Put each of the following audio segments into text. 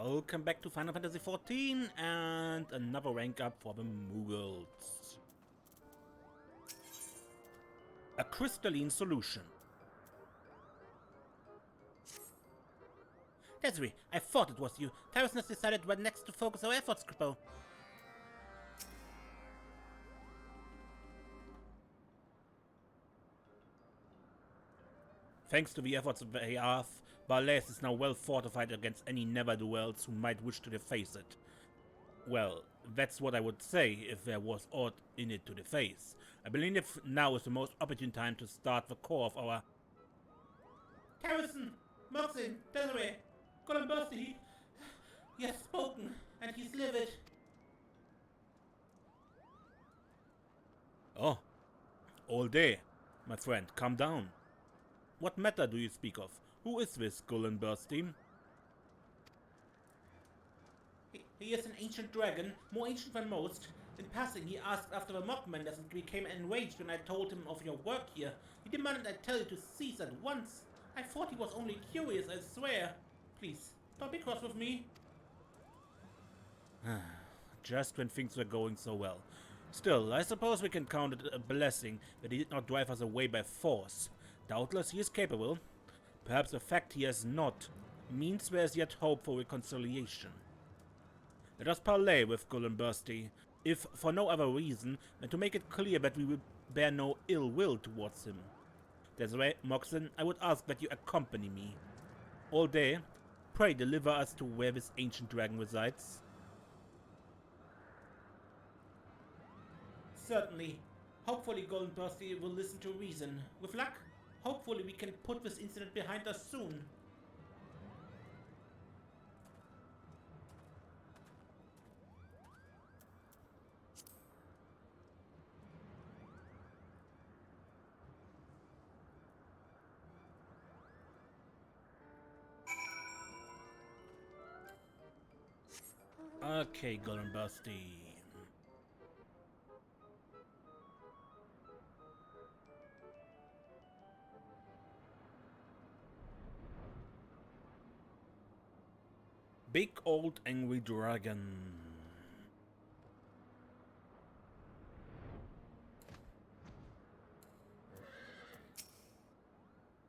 Welcome back to Final Fantasy XIV and another rank up for the Moogles. A crystalline solution. Desiree, I thought it was you. Tyrus has decided where next to focus our efforts, Kripo. Thanks to the efforts of the XIV, Bahr Lees is now well fortified against any ne'er-do-wells who might wish to deface it. Well, that's what I would say if there was aught in it to deface. I believe now is the most opportune time to start the core of our... Harrison! Moxin! Desiree! Gullinbursti! He has spoken, and he's livid. Oh. Ohl Dee, my friend, calm down. What matter do you speak of? Who is this Gullinbursti? He is an ancient dragon, more ancient than most. In passing, he asked after the mockmenders and became enraged when I told him of your work here. He demanded I tell you to cease at once. I thought he was only curious, I swear. Please, don't be cross with me. Just when things were going so well. Still, I suppose we can count it a blessing that he did not drive us away by force. Doubtless he is capable. Perhaps the fact he has not means there is yet hope for reconciliation. Let us parley with Gullinbursti, if for no other reason than to make it clear that we will bear no ill will towards him. Desiree, Moxin, I would ask that you accompany me. Ohl Dee, pray deliver us to where this ancient dragon resides. Certainly. Hopefully Gullinbursti will listen to reason. With luck, hopefully we can put this incident behind us soon. Okay, Gullinbursti. Big old angry dragon.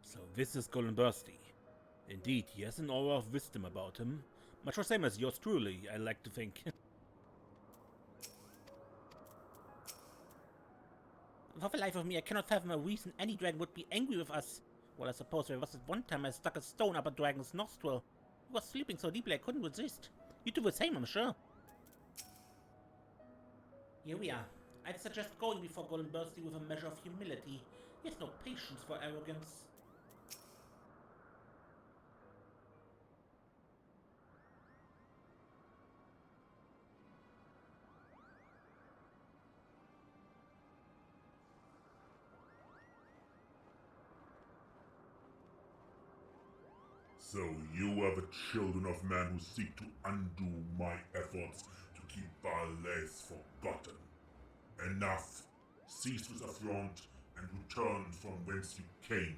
So this is Gullinbursti. Indeed, he has an aura of wisdom about him. Much the same as yours truly, I like to think. For the life of me, I cannot fathom a reason any dragon would be angry with us. Well, I suppose there was at one time I stuck a stone up a dragon's nostril. He was sleeping so deeply I couldn't resist. You do the same, I'm sure. Here we are. I'd suggest going before Gullinbursti with a measure of humility. He has no patience for arrogance. So you are the children of men who seek to undo my efforts to keep Bahr Lees forgotten. Enough! Cease this affront and return from whence you came.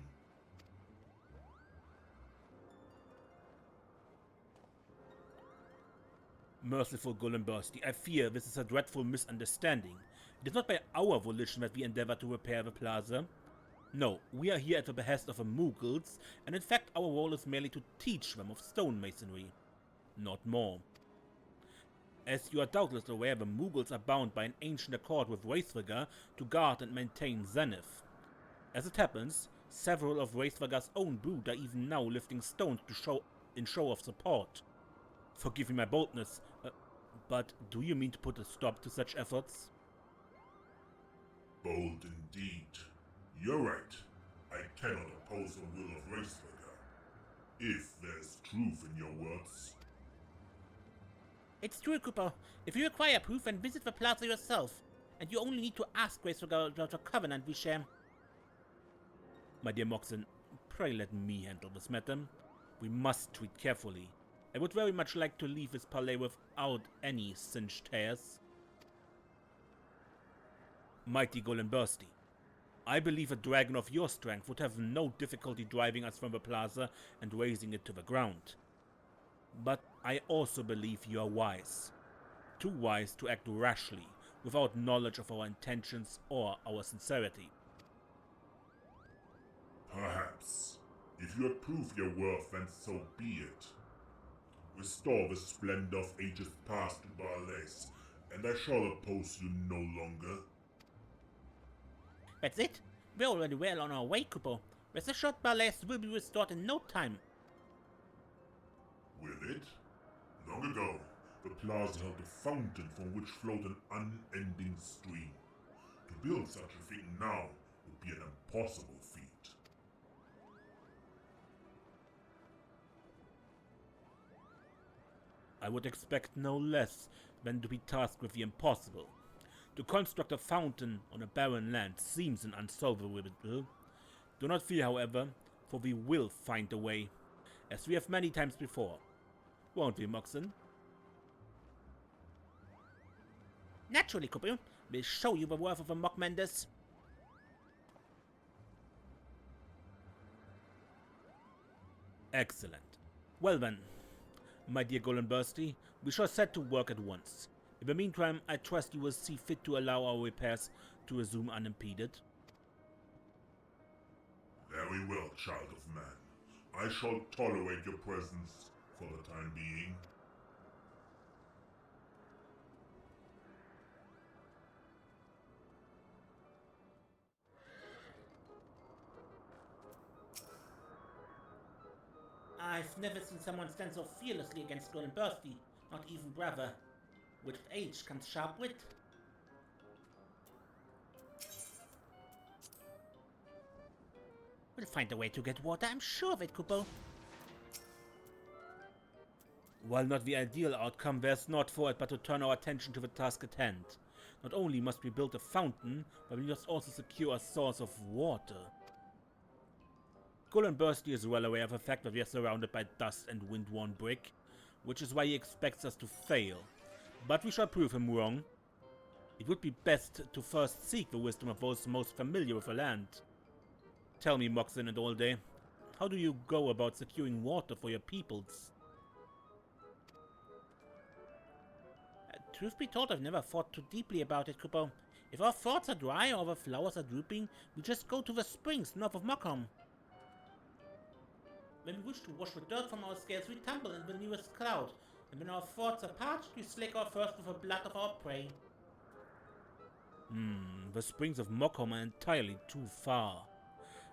Merciful Gullinbursti, I fear this is a dreadful misunderstanding. It is not by our volition that we endeavor to repair the plaza. No, we are here at the behest of the Moogles, and in fact our role is merely to teach them of stonemasonry. Not more. As you are doubtless aware, the Moogles are bound by an ancient accord with Wraithvagar to guard and maintain Zenith. As it happens, several of Wraithvagar's own brood are even now lifting stones to show of support. Forgive me my boldness, but do you mean to put a stop to such efforts? Bold indeed. You're right. I cannot oppose the will of Wraithvagar, if there's truth in your words. It's true, Cooper. If you require proof, then visit the plaza yourself. And you only need to ask Wraithvagar about the covenant we share. My dear Moxin, pray let me handle this matter. We must treat carefully. I would very much like to leave this parley without any singed hairs. Mighty Gullinbursti, I believe a dragon of your strength would have no difficulty driving us from the plaza and razing it to the ground. But I also believe you are wise. Too wise to act rashly, without knowledge of our intentions or our sincerity. Perhaps. If you approve your worth, then so be it. Restore the splendor of ages past to Bahr Lees, and I shall oppose you no longer. That's it. We're already well on our way, Kupo. Rest assured, Bahr Lees will be restored in no time. Will it? Long ago, the plaza held a fountain from which flowed an unending stream. To build such a thing now would be an impossible feat. I would expect no less than to be tasked with the impossible. To construct a fountain on a barren land seems an unsolvable riddle. Do not fear, however, for we will find a way, as we have many times before. Won't we, Moxon? Naturally, Kupo. We'll show you the worth of a Mockmenders. Excellent. Well then, my dear Gullinbursti, we shall set to work at once. In the meantime, I trust you will see fit to allow our repairs to resume unimpeded. Very well, child of man. I shall tolerate your presence for the time being. I've never seen someone stand so fearlessly against Gullinbursti, not even brother. With age comes sharp wit. We'll find a way to get water, I'm sure of it, Kupo. While not the ideal outcome, there's naught for it but to turn our attention to the task at hand. Not only must we build a fountain, but we must also secure a source of water. Gullinbursti is well aware of the fact that we are surrounded by dust and wind-worn brick, which is why he expects us to fail. But we shall prove him wrong. It would be best to first seek the wisdom of those most familiar with the land. Tell me, Moxon and Ohl Dee, how do you go about securing water for your peoples? Truth be told, I've never thought too deeply about it, Kupo. If our thoughts are dry or the flowers are drooping, we just go to the springs north of Mockholm. When we wish to wash the dirt from our scales, we tumble in the nearest cloud, and when our thoughts are parched, we slake our thirst with the blood of our prey. The springs of Mockholm are entirely too far,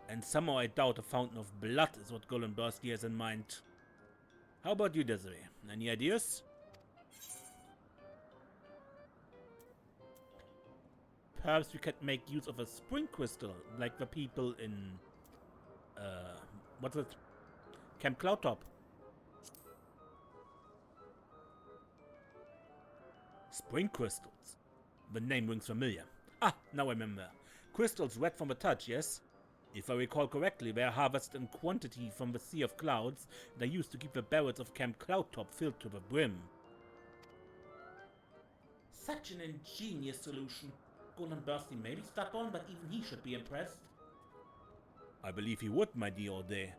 and somehow I doubt a fountain of blood is what Gullinbursti has in mind. How about you, Desiree? Any ideas? Perhaps we could make use of a spring crystal, like the people in... what's it? Camp Cloudtop. Spring crystals. The name rings familiar. Ah, now I remember. Crystals red from the touch, yes? If I recall correctly, they are harvested in quantity from the Sea of Clouds and are used to keep the barrels of Camp Cloudtop filled to the brim. Such an ingenious solution. Gullinbursti may be stubborn, but even he should be impressed. I believe he would, my dear Ohl Dee.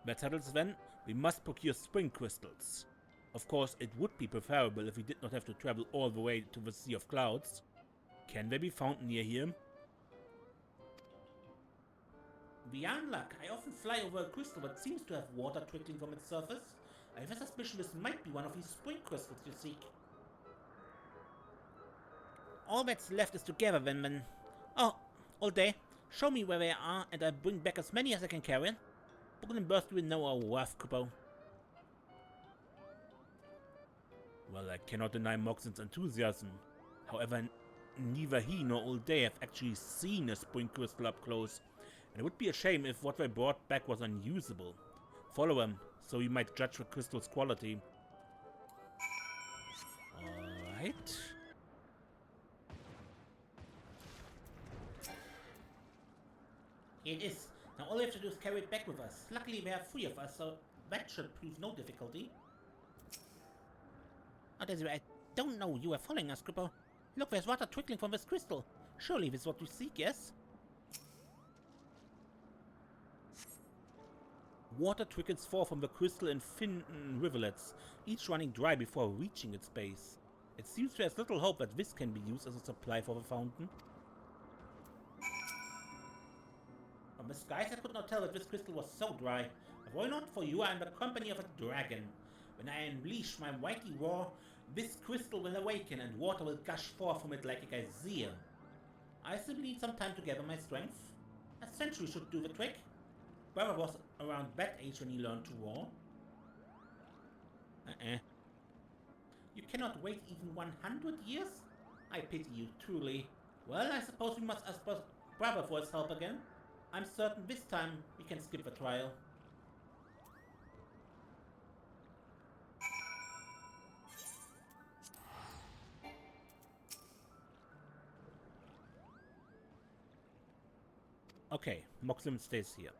That settles then, we must procure spring crystals. Of course, it would be preferable if we did not have to travel all the way to the Sea of Clouds. Can they be found near here? Beyond luck, I often fly over a crystal that seems to have water trickling from its surface. I have a suspicion this might be one of these spring crystals you seek. All that's left is to gather them then. Oh, Ohl Dee, show me where they are and I'll bring back as many as I can carry. Gullinbursti will know our worth, Kupo. Well, I cannot deny Moxon's enthusiasm. However, neither he nor Ohl Dee have actually seen a spring crystal up close, and it would be a shame if what they brought back was unusable. Follow them, so you might judge the crystal's quality. Alright. Here it is. Now all we have to do is carry it back with us. Luckily there are 3 of us, so that should prove no difficulty. Oh, Desiree, I don't know you are following us, Kupo. Look, there's water trickling from this crystal. Surely this is what we seek, yes? Water trickles forth from the crystal in thin rivulets, each running dry before reaching its base. It seems there is little hope that this can be used as a supply for the fountain. From the skies I could not tell that this crystal was so dry. But why not for you? I am the company of a dragon. When I unleash my mighty roar, this crystal will awaken and water will gush forth from it like a geyser. I simply need some time to gather my strength. A century should do the trick. Brother was around that age when he learned to roar. You cannot wait even 100 years? I pity you, truly. Well, I suppose we must ask Brother for his help again. I'm certain this time we can skip the trial. Okay, Moxlim stays here.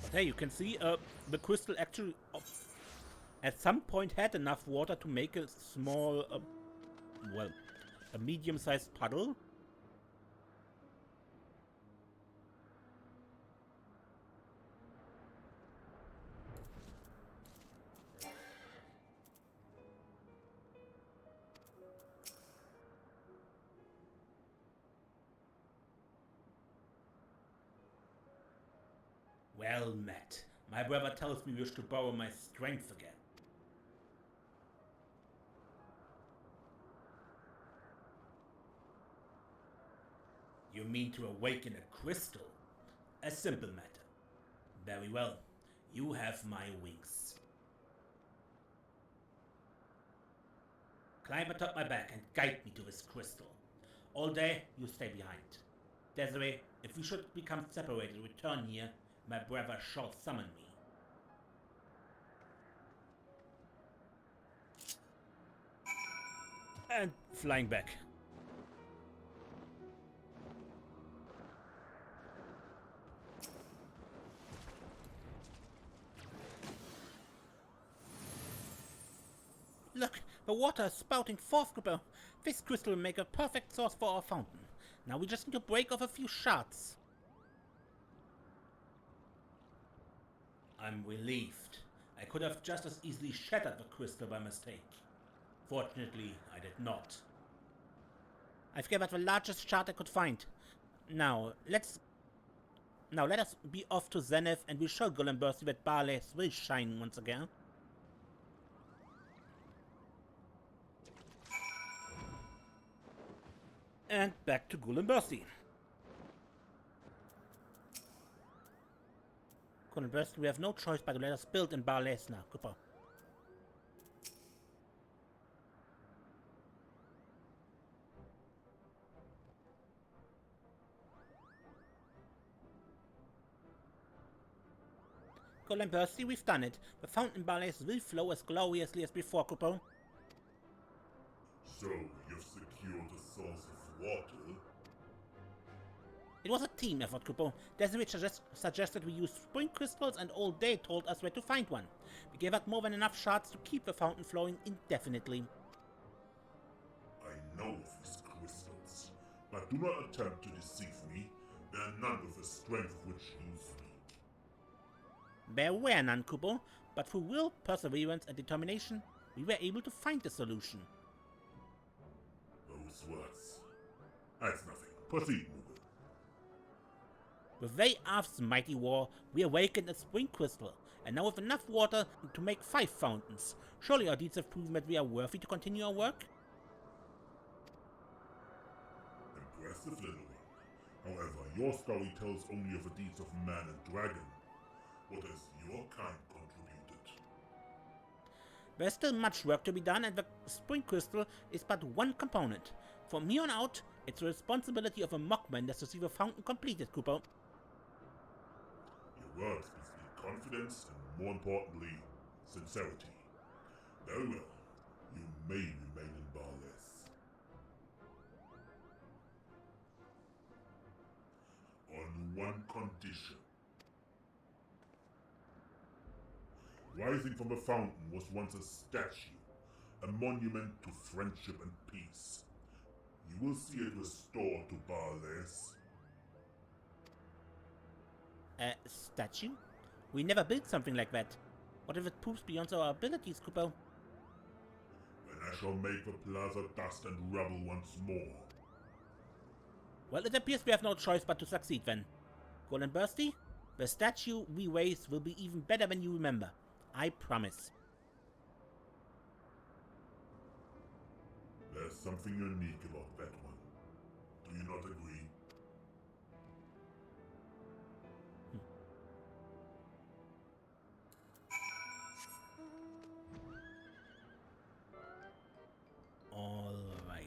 But hey, you can see the crystal actually at some point had enough water to make a small, well, a medium-sized puddle. Well met. My brother tells me you wish to borrow my strength again. You mean to awaken a crystal? A simple matter. Very well. You have my wings. Climb atop my back and guide me to this crystal. Ohl Dee, you stay behind. Desiree, if we should become separated, return here. My brother shall summon me. And flying back. Look, the water is spouting forth, Cooper. This crystal will make a perfect source for our fountain. Now we just need to break off a few shards. I'm relieved. I could have just as easily shattered the crystal by mistake. Fortunately, I did not. I've gathered the largest shard I could find. Now let us be off to Zenith and we'll show Gullinbursti that Bahr Lees will shine once again. And back to Gullinbursti. Gullinbursti, we have no choice but to let us build in Bahr Lees now, Cooper. Gullinbursti, we've done it. The fountain in Bahr Lees will flow as gloriously as before, Cooper. So, you've secured a source of water? It was a team effort, Cooper. Desiree suggested we use spring crystals and Ohl Dee told us where to find one. We gave out more than enough shards to keep the fountain flowing indefinitely. I know of these crystals, but do not attempt to deceive me. They are none of the strength of which you speak. There were none, Cooper, but through will, perseverance, and determination, we were able to find the solution. Those words. That's nothing. Proceed, Moogle. With Bahr Lees' mighty war, we awakened a spring crystal, and now with enough water to make 5 fountains. Surely our deeds have proven that we are worthy to continue our work? Impressive, little one. However, your story tells only of the deeds of man and dragon. What has your kind contributed? There's still much work to be done, and the spring crystal is but one component. From here on out, it's the responsibility of a mockman to see the fountain completed, Cooper. Your words speak confidence and, more importantly, sincerity. Very well. You may remain in Bahr Lees. On one condition. Rising from the fountain was once a statue, a monument to friendship and peace. You will see it restored to Bahr Lees. A statue? We never built something like that. What if it proves beyond our abilities, Kupo? Then I shall make the plaza dust and rubble once more. Well, it appears we have no choice but to succeed then. Gullinbursti, the statue we raise will be even better than you remember. I promise. There's something unique about that one. Do you not agree? All right.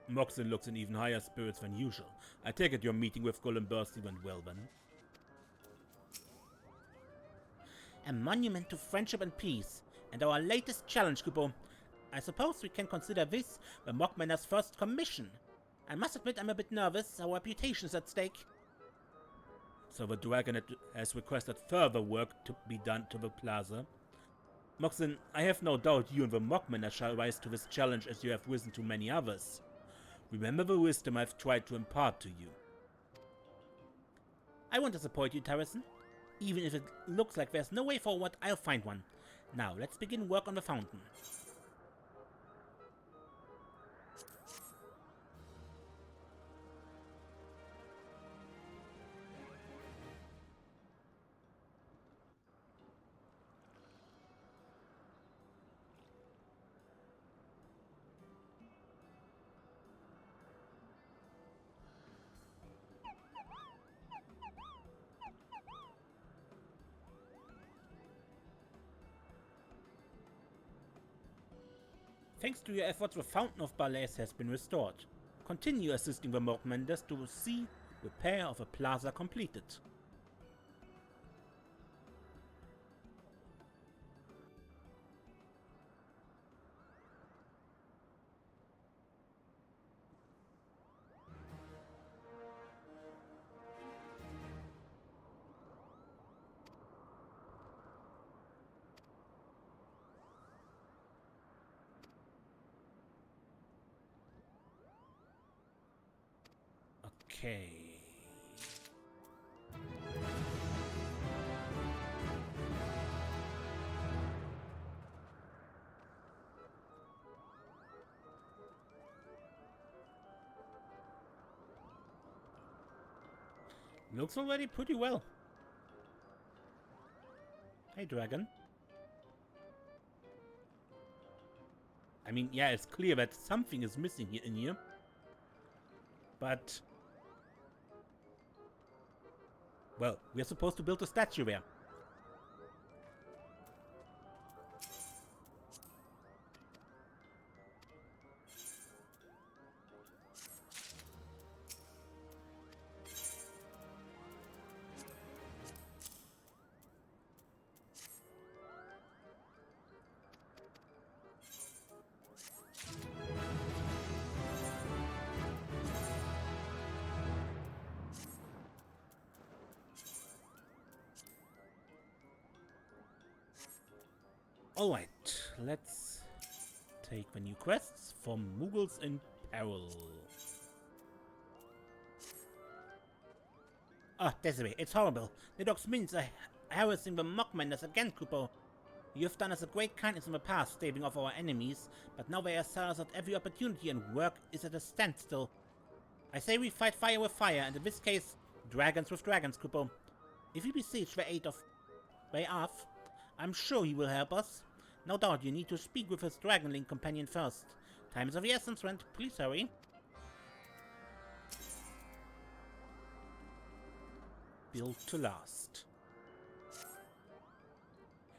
Moxon looks in even higher spirits than usual. I take it your meeting with Gullinbursti went well then. A monument to friendship and peace, and our latest challenge, Kupo. I suppose we can consider this the Mockmaner's first commission. I must admit I'm a bit nervous, our reputation is at stake. So the Dragonet has requested further work to be done to the plaza. Moxon, I have no doubt you and the Mockmaner shall rise to this challenge as you have risen to many others. Remember the wisdom I've tried to impart to you. I won't disappoint you, Tarrison. Even if it looks like there's no way forward, I'll find one. Now, let's begin work on the fountain. Thanks to your efforts, the fountain of Bahr Lees has been restored. Continue assisting the Mockmenders to see repair of the plaza completed. Okay. Looks already pretty well. Hey, Dragon. I mean, yeah, it's clear that something is missing here in here. But well, we're supposed to build a statue there. Alright, let's take the new quests from Moogles in Peril. Ah, Desiree, it's horrible. The dog's minions are harassing the Mockmenders again, Kupo. You have done us a great kindness in the past, staving off our enemies, but now they assail us at every opportunity and work is at a standstill. I say we fight fire with fire, and in this case, dragons with dragons, Kupo. If we besiege the aid of Bahr, I'm sure he will help us. No doubt you need to speak with his Dragonling companion first. Time is of the essence, Rent. Please hurry. Built to last.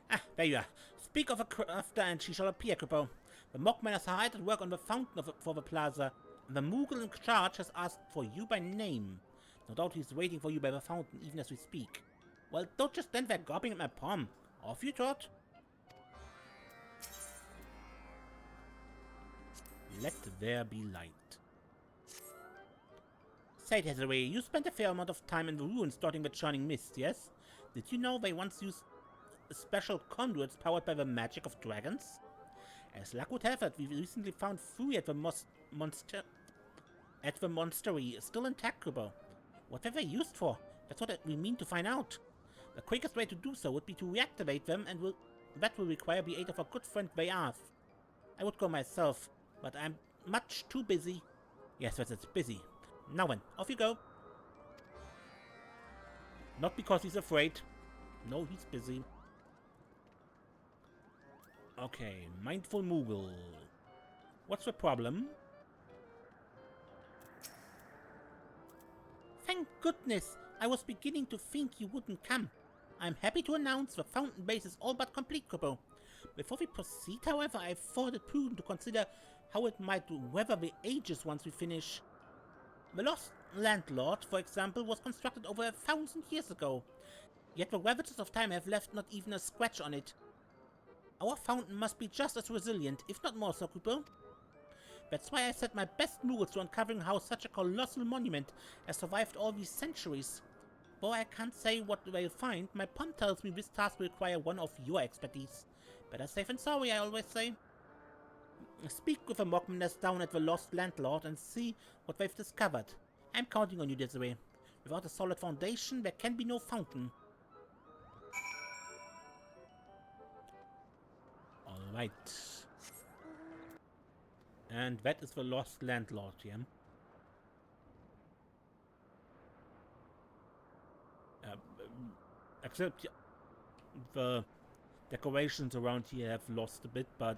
Ah, there you are. Speak of a crafter and she shall appear, Kupo. The Mockmaners are hard at work on the fountain for the plaza. The Moogle in charge has asked for you by name. No doubt he's waiting for you by the fountain even as we speak. Well, don't just stand there gawping at my palm. Off you trot. Let there be light. Say, Desiree, you spent a fair amount of time in the ruins dotting the churning mist, yes? Did you know they once used special conduits powered by the magic of dragons? As luck would have it, we recently found 3 at the monastery, still intact, Kubo. What were they used for? That's what we mean to find out. The quickest way to do so would be to reactivate them, and that will require the aid of our good friend Bahr. I would go myself, but I'm much too busy. Yes, it's busy. Now then, off you go. Not because he's afraid. No, he's busy. Okay, mindful Moogle. What's the problem? Thank goodness! I was beginning to think you wouldn't come. I'm happy to announce the fountain base is all but complete, Kubo. Before we proceed, however, I thought it prudent to consider how it might weather the ages once we finish. The Lost Landlord, for example, was constructed over 1,000 years ago. Yet the ravages of time have left not even a scratch on it. Our fountain must be just as resilient, if not more so, Kubo. That's why I set my best Moogles to uncovering how such a colossal monument has survived all these centuries. Though I can't say what they'll find, my pom tells me this task will require one of your expertise. Better safe than sorry, I always say. Speak with the Mogmaness down at the Lost Landlord and see what they've discovered. I'm counting on you, Desiree. Without a solid foundation, there can be no fountain. Alright. And that is the Lost Landlord, yeah? Except the decorations around here have lost a bit, but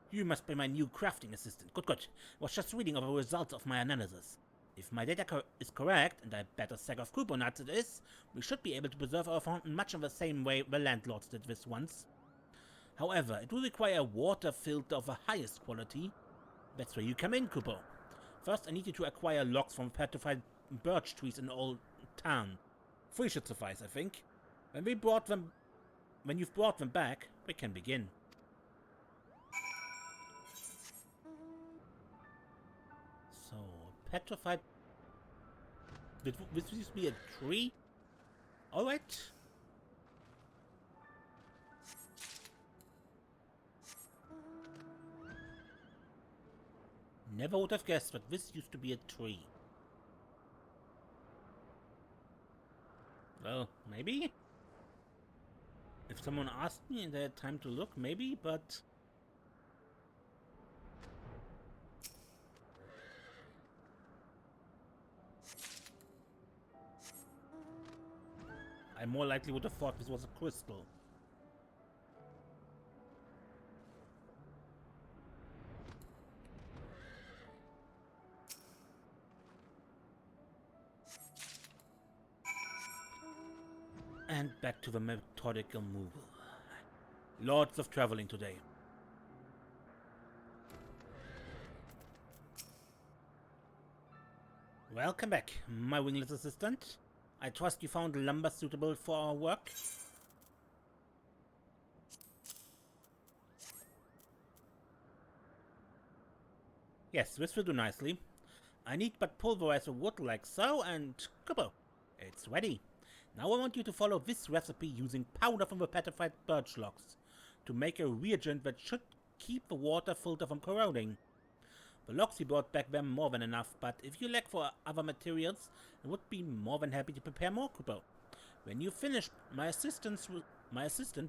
you must be my new crafting assistant. Good. Was just reading over the results of my analysis. If my data is correct, and I bet a sack of Kubo nuts it is, we should be able to preserve our fountain much in the same way the landlords did this once. However, it will require a water filter of the highest quality. That's where you come in, Kubo. First, I need you to acquire logs from petrified birch trees in Old Town. 3 should suffice, I think. When you've brought them back, we can begin. So, petrified... This used to be a tree? Alright. Never would have guessed that this used to be a tree. Well, maybe? If someone asked me and they had time to look, maybe, but... I more likely would have thought this was a crystal. And back to the methodical Moogle. Lots of traveling today. Welcome back, my wingless assistant. I trust you found lumber suitable for our work. Yes, this will do nicely. I need but pulverize the wood like so, and kubo, it's ready. Now I want you to follow this recipe using powder from the petrified birch logs to make a reagent that should keep the water filter from corroding. The logs you brought back were more than enough, but if you lack for other materials, I would be more than happy to prepare more, Kubo. When you've finished, my assistant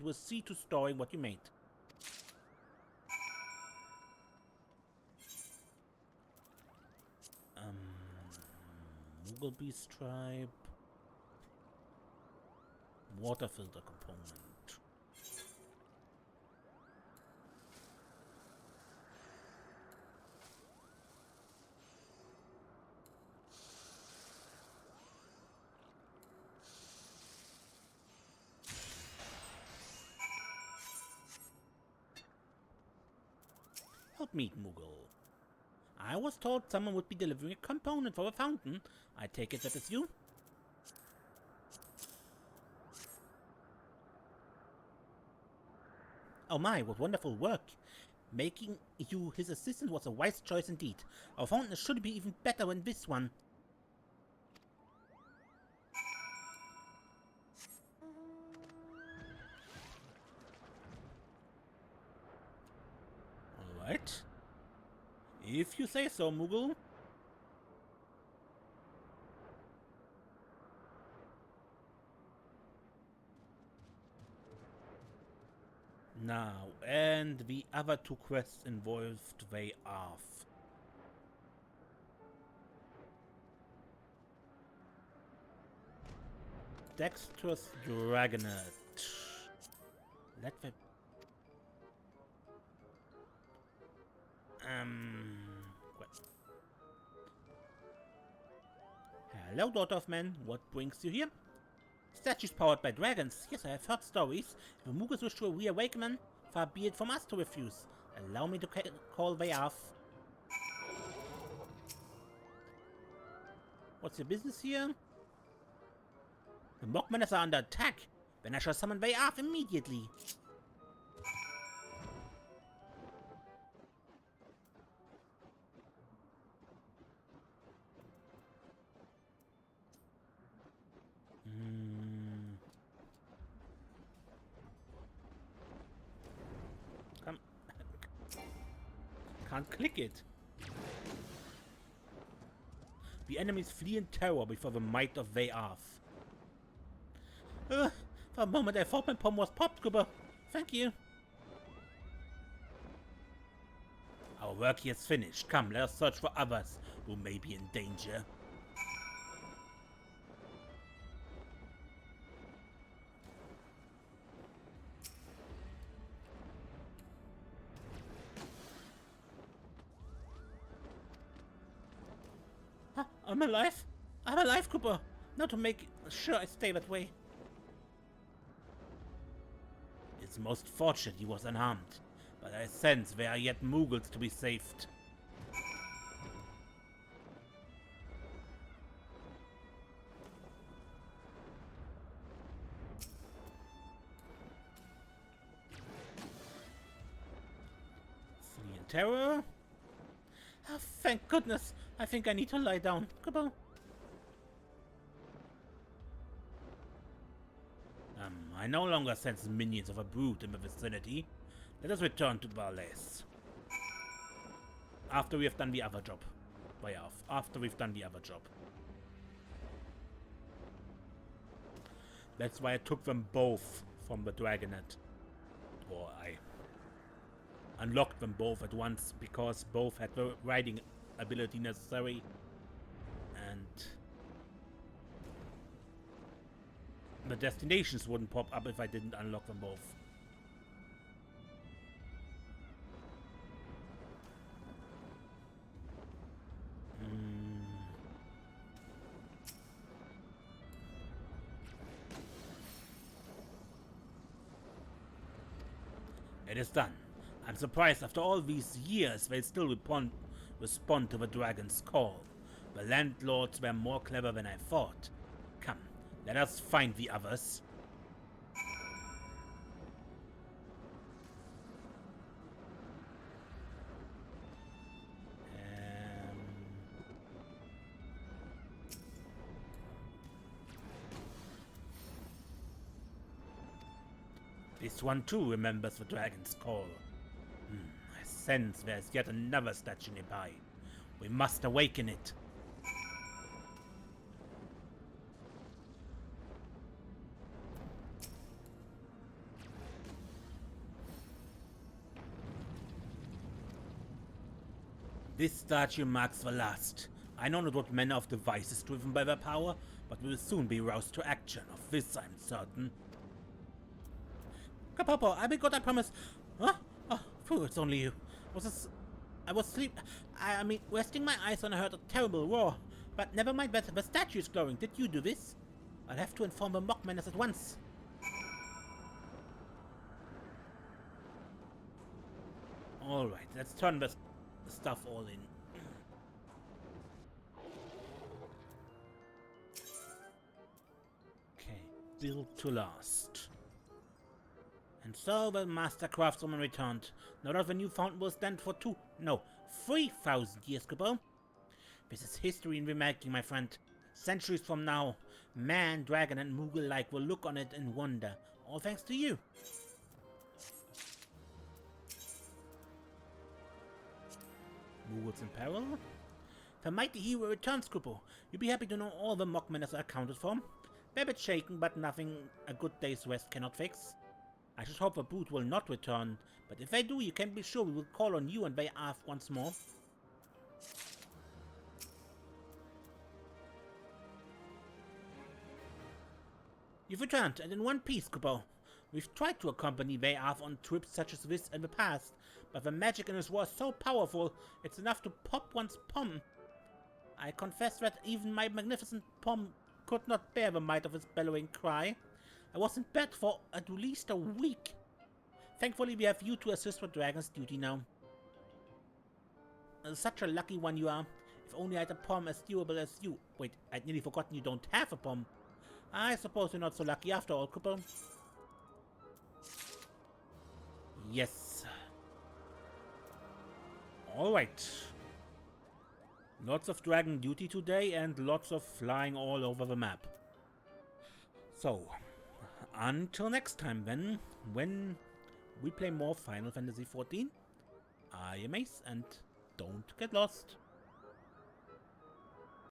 will see to storing what you made. Moogle Bee stripe. Water filter component. Help me, Moogle. I was told someone would be delivering a component for a fountain. I take it that is you? Oh my, what wonderful work. Making you his assistant was a wise choice indeed. Our fountain should be even better than this one. Alright. If you say so, Moogle. Now, and the other two quests involved way off. Dexterous Dragonet. Let me... What? Hello, daughter of men. What brings you here? Statues powered by dragons. Yes, I have heard stories. If the Moogles wish to reawaken them, far be it from us to refuse. Allow me to call way off. What's your business here? The Mockmanners are under attack. Then I shall summon way off immediately. Come. Can't click it. The enemies flee in terror before the might of way off. For a moment I thought my palm was popped, Cooper. Thank you. Our work here is finished. Come, let us search for others who may be in danger. I'm alive. I'm alive, Cooper. Now to make sure I stay that way. It's most fortunate he was unharmed, but I sense there are yet Moogles to be saved. Flee in terror? Oh, thank goodness! I think I need to lie down. Goodbye. I no longer sense minions of a brute in the vicinity. Let us return to Bahr Lees. After we have done the other job. Way off. After we've done the other job. That's why I took them both from the Dragonet. Or I unlocked them both at once, because both had the riding ability necessary. And the destinations wouldn't pop up if I didn't unlock them both. It is done. I'm surprised after all these years they still respond to the dragon's call. The landlords were more clever than I thought. Come, let us find the others. This one too remembers the dragon's call. I sense there's yet another statue nearby. We must awaken it. This statue marks the last. I know not what manner of device is driven by their power, but will soon be roused to action. Of this I'm certain. Kapopo, I'll be good, I promise. Huh? Oh, phew, it's only you. I was resting my eyes when I heard a terrible roar. But never mind that, the statue is glowing. Did you do this? I'll have to inform the Mockmanners at once. Alright, let's turn the stuff all in. Okay, built to last. And so the master craftswoman returned. Not that the new fountain will stand for 3,000 years, Cooper. This is history in remaking, my friend. Centuries from now, man, dragon, and Moogle alike will look on it and wonder. All thanks to you. Moogles in peril? The mighty hero returns, Kupo. You'll be happy to know all the mockmanners are accounted for. They're a bit shaken, but nothing a good day's rest cannot fix. I should hope the boot will not return, but if they do, you can be sure we will call on you and Bahr Lees once more. You've returned, and in one piece, Kupo. We've tried to accompany Bahr Lees on trips such as this in the past, but the magic in his war is so powerful, it's enough to pop one's pom. I confess that even my magnificent pom could not bear the might of his bellowing cry. I was in bed for at least a week. Thankfully, we have you to assist with Dragon's duty now. Such a lucky one you are. If only I had a pom as durable as you. Wait, I'd nearly forgotten you don't have a pom. I suppose you're not so lucky after all, Kupo. Yes. Alright. Lots of dragon duty today and lots of flying all over the map. So, until next time then, when we play more Final Fantasy XIV, I am Ace and don't get lost.